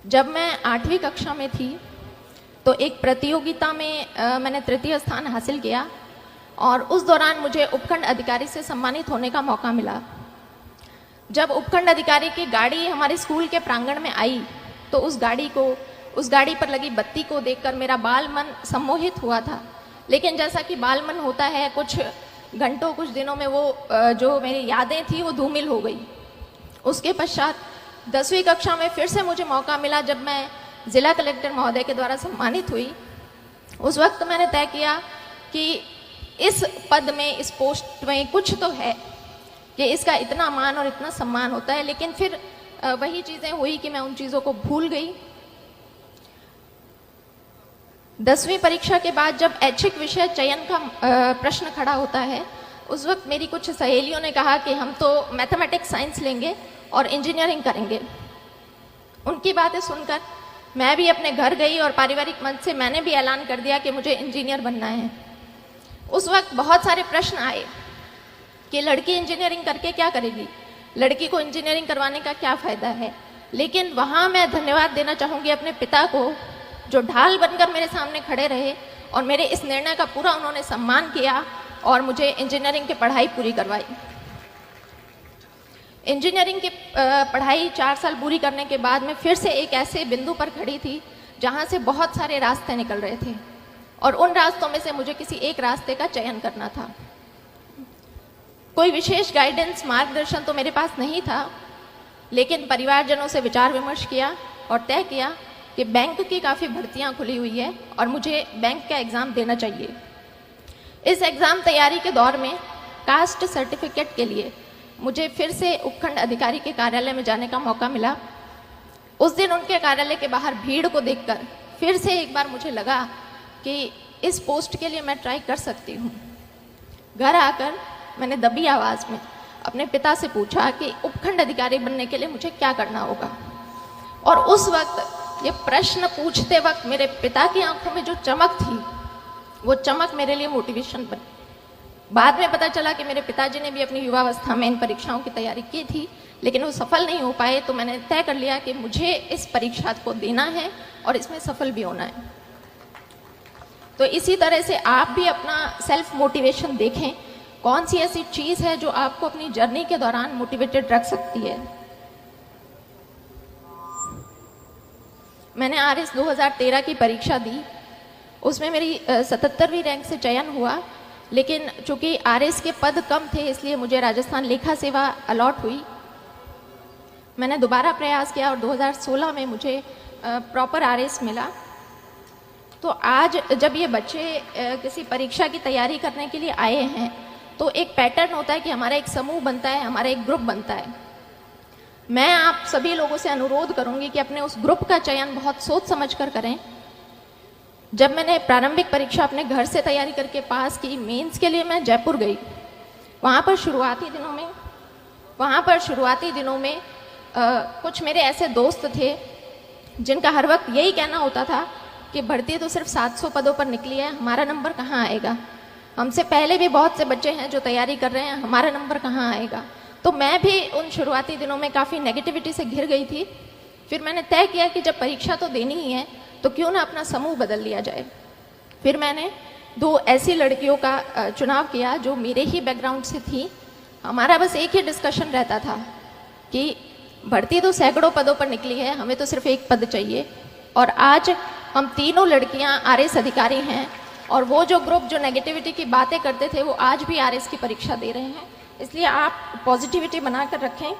जब मैं 8वीं कक्षा में थी तो एक प्रतियोगिता में मैंने तृतीय स्थान हासिल किया और उस दौरान मुझे उपखंड अधिकारी से सम्मानित होने का मौका मिला। जब उपखंड अधिकारी की गाड़ी हमारे स्कूल के प्रांगण में आई तो उस गाड़ी पर लगी बत्ती को देखकर मेरा बाल मन सम्मोहित हुआ था। लेकिन जैसा कि बाल मन होता है, कुछ घंटों कुछ दिनों में वो जो मेरी यादें थी वो धूमिल हो गई। उसके पश्चात 10वीं कक्षा में फिर से मुझे मौका मिला जब मैं जिला कलेक्टर महोदय के द्वारा सम्मानित हुई। उस वक्त मैंने तय किया कि इस पद में, इस पोस्ट में कुछ तो है कि इसका इतना मान और इतना सम्मान होता है। लेकिन फिर वही चीज़ें हुई कि मैं उन चीज़ों को भूल गई। 10वीं परीक्षा के बाद जब ऐच्छिक विषय चयन का प्रश्न खड़ा होता है, उस वक्त मेरी कुछ सहेलियों ने कहा कि हम तो मैथमेटिक्स साइंस लेंगे और इंजीनियरिंग करेंगे। उनकी बातें सुनकर मैं भी अपने घर गई और पारिवारिक मंच से मैंने भी ऐलान कर दिया कि मुझे इंजीनियर बनना है। उस वक्त बहुत सारे प्रश्न आए कि लड़की इंजीनियरिंग करके क्या करेगी, लड़की को इंजीनियरिंग करवाने का क्या फ़ायदा है। लेकिन वहाँ मैं धन्यवाद देना चाहूँगी अपने पिता को, जो ढाल बनकर मेरे सामने खड़े रहे और मेरे इस निर्णय का पूरा उन्होंने सम्मान किया और मुझे इंजीनियरिंग की पढ़ाई पूरी करवाई। इंजीनियरिंग की पढ़ाई 4 साल पूरी करने के बाद मैं फिर से एक ऐसे बिंदु पर खड़ी थी जहाँ से बहुत सारे रास्ते निकल रहे थे और उन रास्तों में से मुझे किसी एक रास्ते का चयन करना था। कोई विशेष गाइडेंस, मार्गदर्शन तो मेरे पास नहीं था, लेकिन परिवारजनों से विचार विमर्श किया और तय किया कि बैंक की काफ़ी भर्तियां खुली हुई है और मुझे बैंक का एग्ज़ाम देना चाहिए। इस एग्ज़ाम तैयारी के दौर में कास्ट सर्टिफिकेट के लिए मुझे फिर से उपखंड अधिकारी के कार्यालय में जाने का मौका मिला। उस दिन उनके कार्यालय के बाहर भीड़ को देखकर फिर से एक बार मुझे लगा कि इस पोस्ट के लिए मैं ट्राई कर सकती हूँ। घर आकर मैंने दबी आवाज़ में अपने पिता से पूछा कि उपखंड अधिकारी बनने के लिए मुझे क्या करना होगा। और उस वक्त ये प्रश्न पूछते वक्त मेरे पिता की आंखों में जो चमक थी, वो चमक मेरे लिए मोटिवेशन बनी। बाद में पता चला कि मेरे पिताजी ने भी अपनी युवावस्था में इन परीक्षाओं की तैयारी की थी, लेकिन वो सफल नहीं हो पाए। तो मैंने तय कर लिया कि मुझे इस परीक्षा को देना है और इसमें सफल भी होना है। तो इसी तरह से आप भी अपना सेल्फ मोटिवेशन देखें, कौन सी ऐसी चीज़ है जो आपको अपनी जर्नी के दौरान मोटिवेटेड रख सकती है। मैंने आरएस 2013 की परीक्षा दी, उसमें मेरी 77वीं रैंक से चयन हुआ। लेकिन चूंकि आरएस के पद कम थे, इसलिए मुझे राजस्थान लेखा सेवा अलॉट हुई। मैंने दोबारा प्रयास किया और 2016 में मुझे प्रॉपर आरएस मिला। तो आज जब ये बच्चे किसी परीक्षा की तैयारी करने के लिए आए हैं, तो एक पैटर्न होता है कि हमारा एक समूह बनता है, हमारा एक ग्रुप बनता है। मैं आप सभी लोगों से अनुरोध करूंगी कि अपने उस ग्रुप का चयन बहुत सोच समझ कर करें। जब मैंने प्रारंभिक परीक्षा अपने घर से तैयारी करके पास की, मेंस के लिए मैं जयपुर गई। वहाँ पर शुरुआती दिनों में कुछ मेरे ऐसे दोस्त थे जिनका हर वक्त यही कहना होता था कि भर्ती तो सिर्फ 700 पदों पर निकली है, हमारा नंबर कहाँ आएगा। हमसे पहले भी बहुत से बच्चे हैं जो तैयारी कर रहे हैं, हमारा नंबर कहाँ आएगा। तो मैं भी उन शुरुआती दिनों में काफ़ी नेगेटिविटी से घिर गई थी। फिर मैंने तय किया कि जब परीक्षा तो देनी ही है तो क्यों ना अपना समूह बदल लिया जाए। फिर मैंने 2 ऐसी लड़कियों का चुनाव किया जो मेरे ही बैकग्राउंड से थी। हमारा बस एक ही डिस्कशन रहता था कि भर्ती तो सैकड़ों पदों पर निकली है, हमें तो सिर्फ एक पद चाहिए। और आज हम तीनों लड़कियां आरएस अधिकारी हैं और वो जो ग्रुप जो नेगेटिविटी की बातें करते थे वो आज भी आरएस की परीक्षा दे रहे हैं। इसलिए आप पॉजिटिविटी बनाकर रखें।